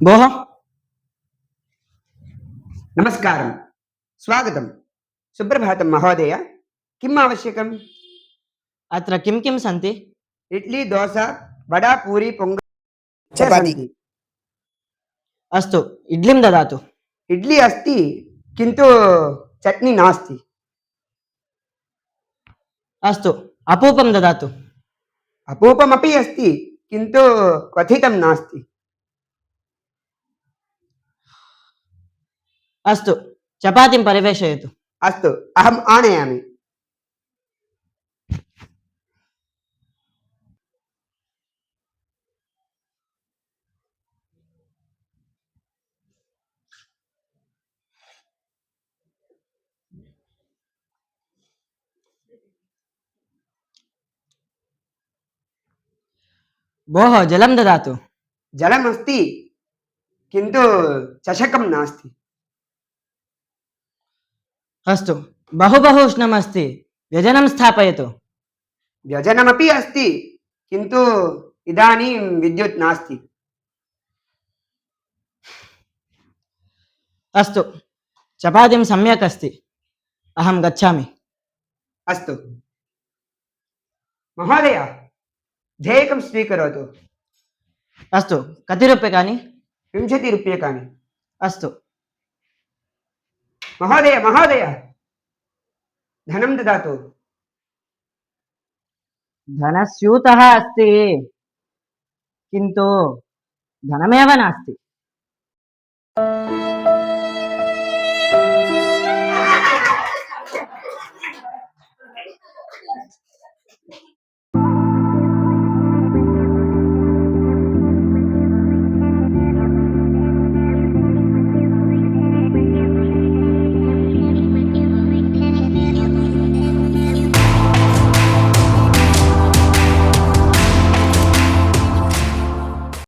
भोः नमस्कारं स्वागतं सुप्रभातं महोदय किम् आवश्यकम् अत्र किं किं सन्ति? इड्ली दोसा वडा पूरी पोङ्गल् च सन्ति। अस्तु इड्लीं ददातु। इड्ली अस्ति किन्तु चट्नी नास्ति। अस्तु अपूपं ददातु। अपूपमपि अस्ति किन्तु क्वथितं नास्ति। अस्तु चपातीं परिवेषयतु। अस्तु अहम् आनयामि। भोः जलं ददातु। जलमस्ति किन्तु चषकं नास्ति। अस्तु बहु उष्णमस्ति, व्यजनं स्थापयतु। व्यजनमपि अस्ति किन्तु इदानीं विद्युत् नास्ति। अस्तु चपातीं सम्यक् अस्ति, अहं गच्छामि। अस्तु महोदय धेयकं स्वीकरोतु। अस्तु कति रूप्यकाणि? 20 रूप्यकाणि। अस्तु महोदय महोदय धनं ददातु। धनस्यूतः अस्ति किन्तु धनमेव नास्ति।